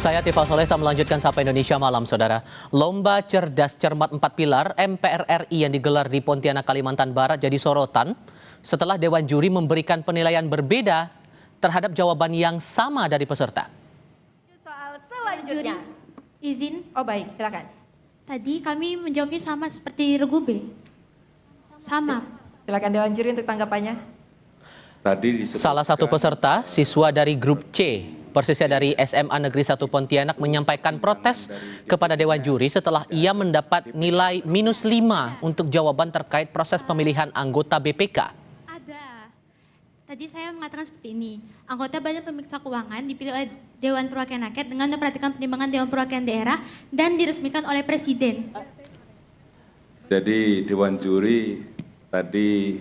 Saya Tifal Solesa melanjutkan Sapa Indonesia Malam, Saudara. Lomba Cerdas Cermat 4 Pilar MPR RI yang digelar di Pontianak, Kalimantan Barat jadi sorotan setelah Dewan Juri memberikan penilaian berbeda terhadap jawaban yang sama dari peserta. Soal selanjutnya. Izin. Oh baik, silakan. Tadi kami menjawabnya sama seperti Regu B. Sama. Silakan Dewan Juri untuk tanggapannya. Salah satu peserta, siswa dari grup C, persisnya dari SMA Negeri 1 Pontianak, menyampaikan protes kepada Dewan Juri setelah ia mendapat nilai -5 untuk jawaban terkait proses pemilihan anggota BPK. Ada. Tadi saya mengatakan seperti ini. Anggota Badan Pemeriksa Keuangan dipilih oleh Dewan Perwakilan Rakyat dengan memperhatikan pertimbangan Dewan Perwakilan Daerah dan diresmikan oleh Presiden. Jadi Dewan Juri tadi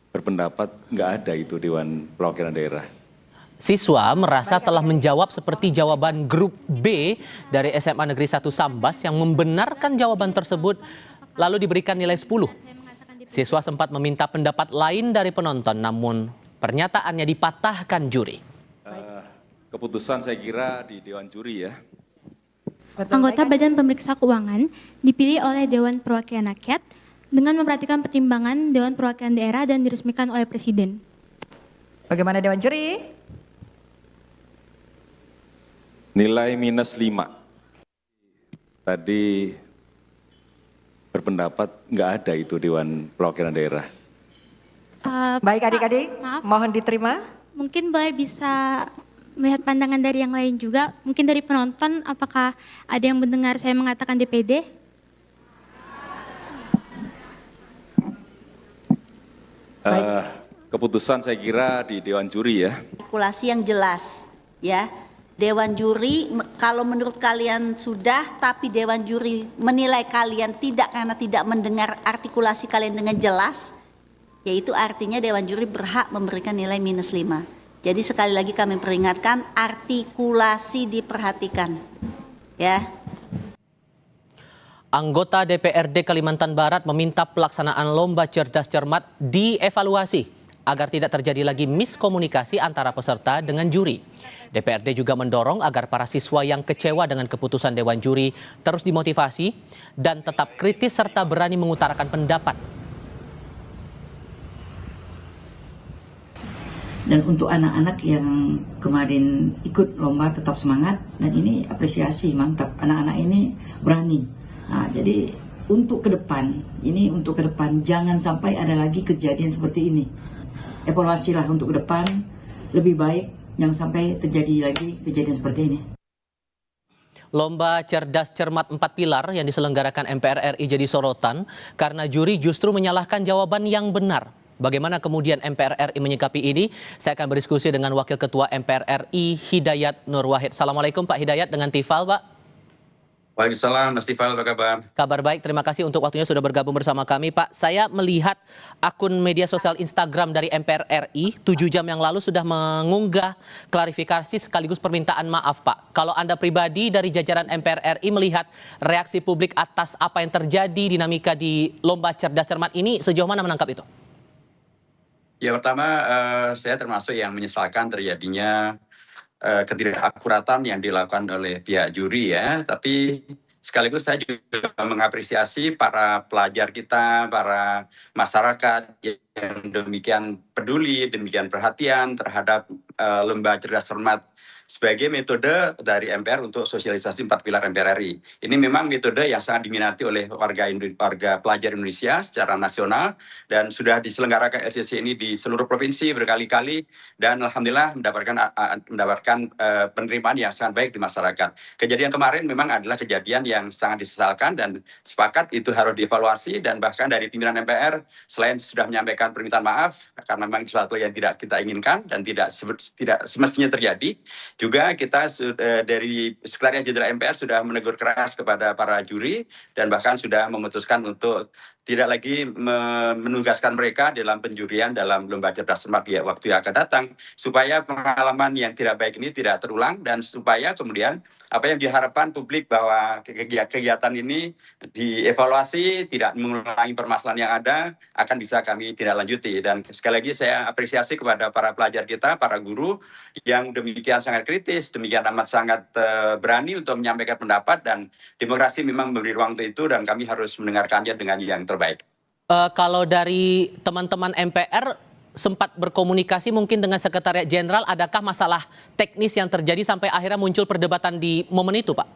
berpendapat nggak ada itu Dewan Perwakilan Daerah. Siswa merasa telah menjawab seperti jawaban grup B dari SMA Negeri 1 Sambas yang membenarkan jawaban tersebut lalu diberikan nilai 10. Siswa sempat meminta pendapat lain dari penonton, namun pernyataannya dipatahkan juri. Keputusan saya kira di Dewan Juri ya. Anggota Badan Pemeriksa Keuangan dipilih oleh Dewan Perwakilan Rakyat dengan memperhatikan pertimbangan Dewan Perwakilan Daerah dan diresmikan oleh Presiden. Bagaimana Dewan Juri? Nilai -5. Tadi berpendapat nggak ada itu Dewan Perwakilan Daerah. Baik adik-adik, maaf. mohon diterima. Mungkin boleh bisa melihat pandangan dari yang lain juga. Mungkin dari penonton, apakah ada yang mendengar saya mengatakan DPD? Keputusan saya kira di Dewan Juri ya. Artikulasi yang jelas ya. Dewan Juri kalau menurut kalian sudah, tapi Dewan Juri menilai kalian tidak karena tidak mendengar artikulasi kalian dengan jelas, yaitu artinya Dewan Juri berhak memberikan nilai -5. Jadi sekali lagi kami peringatkan, artikulasi diperhatikan ya. Anggota DPRD Kalimantan Barat meminta pelaksanaan Lomba Cerdas Cermat dievaluasi agar tidak terjadi lagi miskomunikasi antara peserta dengan juri. DPRD juga mendorong agar para siswa yang kecewa dengan keputusan Dewan Juri terus dimotivasi dan tetap kritis serta berani mengutarakan pendapat. Dan untuk anak-anak yang kemarin ikut lomba tetap semangat, dan ini apresiasi, mantap. Anak-anak ini berani. Nah, jadi untuk ke depan, jangan sampai ada lagi kejadian seperti ini. Evaluasilah untuk ke depan, lebih baik jangan sampai terjadi lagi kejadian seperti ini. Lomba Cerdas Cermat 4 Pilar yang diselenggarakan MPR RI jadi sorotan karena juri justru menyalahkan jawaban yang benar. Bagaimana kemudian MPR RI menyikapi ini? Saya akan berdiskusi dengan Wakil Ketua MPR RI Hidayat Nur Wahid. Assalamualaikum Pak Hidayat, dengan Tifal Pak. Waalaikumsalam, Mas Tifal, apa kabar? Kabar baik, terima kasih untuk waktunya sudah bergabung bersama kami Pak. Saya melihat akun media sosial Instagram dari MPR RI 7 jam yang lalu sudah mengunggah klarifikasi sekaligus permintaan maaf Pak. Kalau Anda pribadi dari jajaran MPR RI melihat reaksi publik atas apa yang terjadi dinamika di Lomba Cerdas Cermat ini, sejauh mana menangkap itu? Ya, pertama saya termasuk yang menyesalkan terjadinya ketidakakuratan yang dilakukan oleh pihak juri ya, tapi sekaligus saya juga mengapresiasi para pelajar kita, para masyarakat yang demikian peduli, demikian perhatian terhadap Lomba Cerdas Cermat sebagai metode dari MPR untuk sosialisasi 4 pilar MPR RI. Ini memang metode yang sangat diminati oleh warga pelajar Indonesia secara nasional dan sudah diselenggarakan LCC ini di seluruh provinsi berkali-kali dan alhamdulillah mendapatkan penerimaan yang sangat baik di masyarakat. Kejadian kemarin memang adalah kejadian yang sangat disesalkan dan sepakat itu harus dievaluasi, dan bahkan dari pimpinan MPR selain sudah menyampaikan permintaan maaf karena memang sesuatu yang tidak kita inginkan dan tidak semestinya terjadi, juga kita dari Sekretariat Jenderal MPR sudah menegur keras kepada para juri dan bahkan sudah memutuskan untuk tidak lagi menugaskan mereka dalam penjurian dalam lomba cerdas cermat di waktu yang akan datang, supaya pengalaman yang tidak baik ini tidak terulang, dan supaya kemudian apa yang diharapkan publik bahwa kegiatan ini dievaluasi, tidak mengulangi permasalahan yang ada, akan bisa kami tidak lanjuti. Dan sekali lagi saya apresiasi kepada para pelajar kita, para guru yang demikian sangat kritis, demikian amat sangat berani untuk menyampaikan pendapat, dan demokrasi memang memberi ruang untuk itu, dan kami harus mendengarkannya dengan yang terbaik. Kalau dari teman-teman MPR sempat berkomunikasi mungkin dengan Sekretariat Jenderal, adakah masalah teknis yang terjadi sampai akhirnya muncul perdebatan di momen itu, Pak?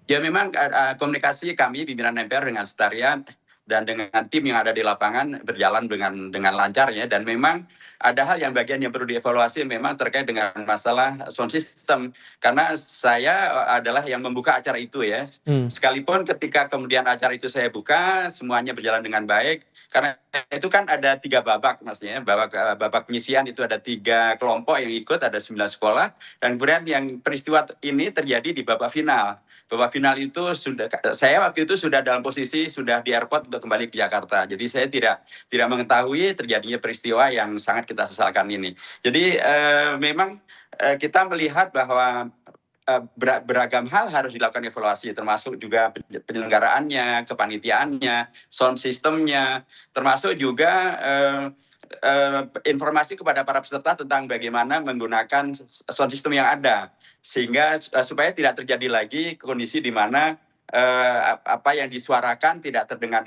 Ya memang komunikasi kami pimpinan MPR dengan Sekretariat dan dengan tim yang ada di lapangan berjalan dengan lancar ya, dan memang ada hal yang bagian yang perlu dievaluasi memang terkait dengan masalah sound system, karena saya adalah yang membuka acara itu ya. Sekalipun ketika kemudian acara itu saya buka, semuanya berjalan dengan baik, karena itu kan ada 3 babak maksudnya, babak penyisian itu ada 3 kelompok yang ikut, ada 9 sekolah, dan kemudian yang peristiwa ini terjadi di babak final. Babak final itu saya waktu itu sudah dalam posisi sudah di airport untuk kembali ke Jakarta. Jadi saya tidak mengetahui terjadinya peristiwa yang sangat kita sesalkan ini. Jadi memang kita melihat bahwa beragam hal harus dilakukan evaluasi, termasuk juga penyelenggaraannya, kepanitiaannya, sound systemnya, termasuk juga informasi kepada para peserta tentang bagaimana menggunakan sound system yang ada, sehingga supaya tidak terjadi lagi kondisi di mana apa yang disuarakan tidak terdengar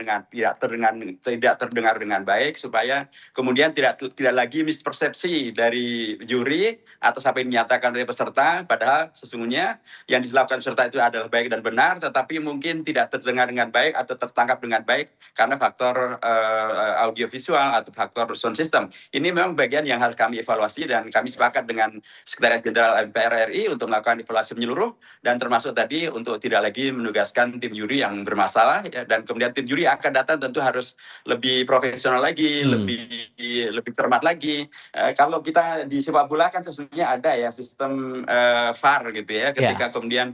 dengan baik, supaya kemudian tidak lagi mispersepsi dari juri atas apa yang dinyatakan oleh peserta, padahal sesungguhnya yang dilakukan peserta itu adalah baik dan benar, tetapi mungkin tidak terdengar dengan baik atau tertangkap dengan baik karena faktor audiovisual atau faktor sound system. Ini memang bagian yang harus kami evaluasi, dan kami sepakat dengan Sekretariat Jenderal MPR RI untuk melakukan evaluasi menyeluruh, dan termasuk tadi untuk tidak lagi menugaskan tim juri yang bermasalah ya, dan kemudian tim juri akan datang tentu harus lebih profesional lagi, lebih cermat lagi. Kalau kita di sepak bola kan sesungguhnya ada ya sistem VAR gitu ya, ketika kemudian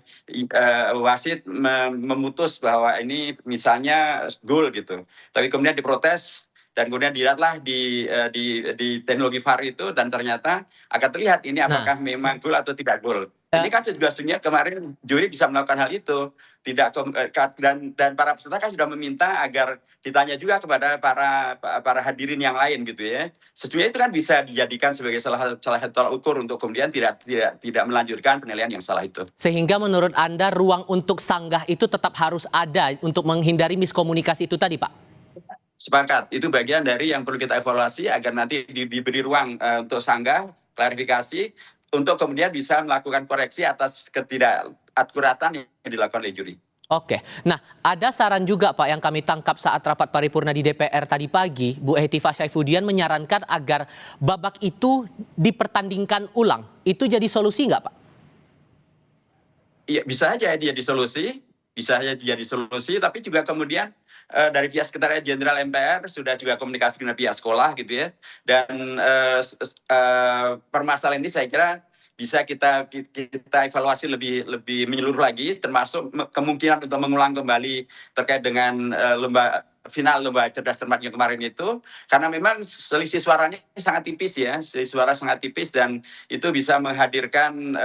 wasit memutus bahwa ini misalnya gol gitu, tapi kemudian diprotes, dan kemudian dilihatlah di teknologi VAR itu, dan ternyata akan terlihat ini apakah memang gol atau tidak gol. Ini kan sebetulnya kemarin juri bisa melakukan hal itu, dan para peserta kan sudah meminta agar ditanya juga kepada para hadirin yang lain gitu ya. Sesungguhnya itu kan bisa dijadikan sebagai salah satu tolak ukur untuk kemudian tidak melanjutkan penilaian yang salah itu. Sehingga menurut Anda ruang untuk sanggah itu tetap harus ada untuk menghindari miskomunikasi itu tadi, Pak? Sepakat, itu bagian dari yang perlu kita evaluasi agar nanti diberi ruang untuk sanggah, klarifikasi, untuk kemudian bisa melakukan koreksi atas ketidakakuratan yang dilakukan oleh juri. Oke, nah ada saran juga Pak yang kami tangkap saat rapat paripurna di DPR tadi pagi, Bu Hetifah Saifudian menyarankan agar babak itu dipertandingkan ulang. Itu jadi solusi nggak Pak? Iya, bisa aja jadi solusi, tapi juga kemudian dari pihak Sekretariat Jenderal MPR sudah juga komunikasi dengan pihak sekolah gitu ya, dan permasalahan ini saya kira bisa kita evaluasi lebih menyeluruh lagi, termasuk kemungkinan untuk mengulang kembali terkait dengan final lomba cerdas cermat yang kemarin itu, karena memang selisih suaranya sangat tipis ya, selisih suara sangat tipis, dan itu bisa menghadirkan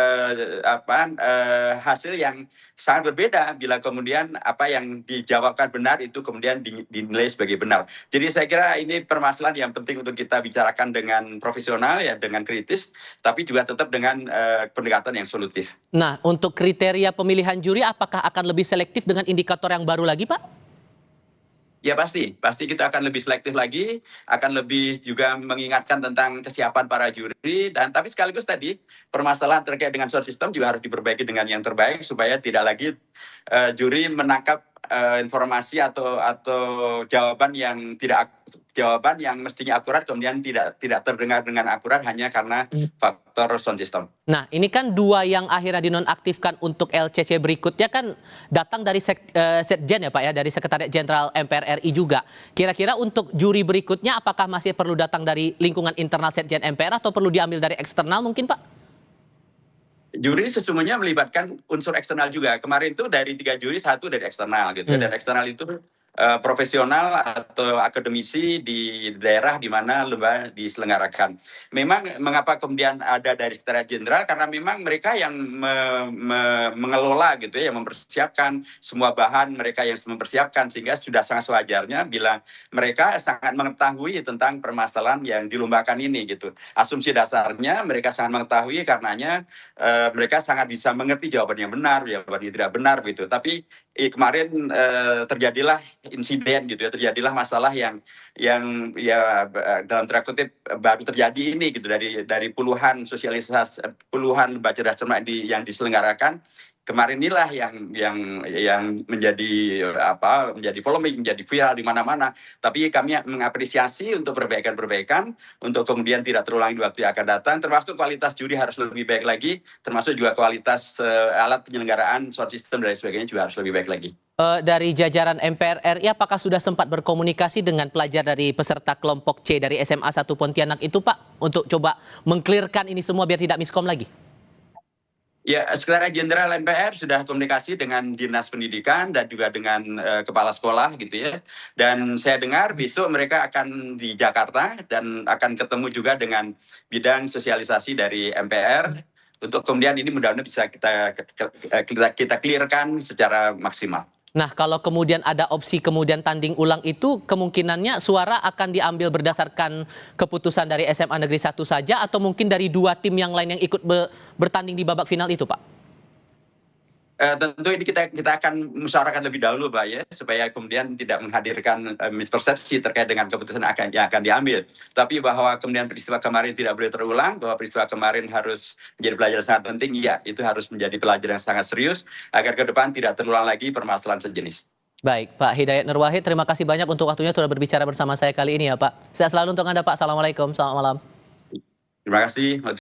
hasil yang sangat berbeda bila kemudian apa yang dijawabkan benar itu kemudian dinilai sebagai benar. Jadi saya kira ini permasalahan yang penting untuk kita bicarakan dengan profesional ya, dengan kritis, tapi juga tetap dengan pendekatan yang solutif. Nah, untuk kriteria pemilihan juri apakah akan lebih selektif dengan indikator yang baru lagi, Pak? Ya pasti kita akan lebih selektif lagi, akan lebih juga mengingatkan tentang kesiapan para juri, dan tapi sekaligus tadi permasalahan terkait dengan sound system juga harus diperbaiki dengan yang terbaik supaya tidak lagi juri menangkap informasi atau jawaban yang mestinya akurat kemudian tidak terdengar dengan akurat hanya karena faktor sound system. Nah, ini kan 2 yang akhirnya dinonaktifkan untuk LCC berikutnya kan datang dari Setjen ya Pak ya, dari Sekretariat Jenderal MPR RI juga. Kira-kira untuk juri berikutnya apakah masih perlu datang dari lingkungan internal Setjen MPR atau perlu diambil dari eksternal mungkin Pak? Juri sesungguhnya melibatkan unsur eksternal juga. Kemarin itu dari 3 juri 1 dari eksternal gitu. Dan eksternal itu profesional atau akademisi di daerah di mana lomba diselenggarakan. Memang mengapa kemudian ada dari Sekretariat Jenderal, karena memang mereka yang mengelola gitu ya, yang mempersiapkan semua bahan, mereka yang mempersiapkan, sehingga sudah sangat sewajarnya bila mereka sangat mengetahui tentang permasalahan yang dilombakan ini gitu. Asumsi dasarnya mereka sangat mengetahui karenanya mereka sangat bisa mengerti jawaban yang benar, jawaban yang tidak benar gitu. Tapi kemarin terjadilah insiden gitu ya, terjadilah masalah yang ya dalam tanda kutip baru terjadi ini gitu, dari puluhan sosialisasi, puluhan baca cerdas cermat yang diselenggarakan. Kemarin inilah yang menjadi polemik, menjadi viral di mana-mana. Tapi kami mengapresiasi untuk perbaikan-perbaikan, untuk kemudian tidak terulang di waktu yang akan datang, termasuk kualitas juri harus lebih baik lagi, termasuk juga kualitas alat penyelenggaraan, sound system dan sebagainya juga harus lebih baik lagi. Dari jajaran MPR RI, apakah sudah sempat berkomunikasi dengan pelajar dari peserta kelompok C dari SMA 1 Pontianak itu, Pak, untuk coba mengklirkan ini semua biar tidak miskom lagi? Ya, Sekretariat Jenderal MPR sudah komunikasi dengan Dinas Pendidikan dan juga dengan kepala sekolah gitu ya. Dan saya dengar besok mereka akan di Jakarta dan akan ketemu juga dengan bidang sosialisasi dari MPR untuk kemudian ini mudah-mudahan bisa kita clearkan secara maksimal. Nah, kalau kemudian ada opsi kemudian tanding ulang itu, kemungkinannya suara akan diambil berdasarkan keputusan dari SMA Negeri 1 saja atau mungkin dari 2 tim yang lain yang ikut bertanding di babak final itu, Pak? Tentu ini kita akan musyawarahkan lebih dahulu, Pak, ya, supaya kemudian tidak menghadirkan mispersepsi terkait dengan keputusan yang akan diambil. Tapi bahwa kemudian peristiwa kemarin tidak boleh terulang, bahwa peristiwa kemarin harus menjadi pelajaran sangat penting, ya, itu harus menjadi pelajaran yang sangat serius agar ke depan tidak terulang lagi permasalahan sejenis. Baik, Pak Hidayat Nur Wahid, terima kasih banyak untuk waktunya sudah berbicara bersama saya kali ini ya, Pak. Sehat selalu untuk Anda, Pak. Assalamualaikum, selamat malam. Terima kasih.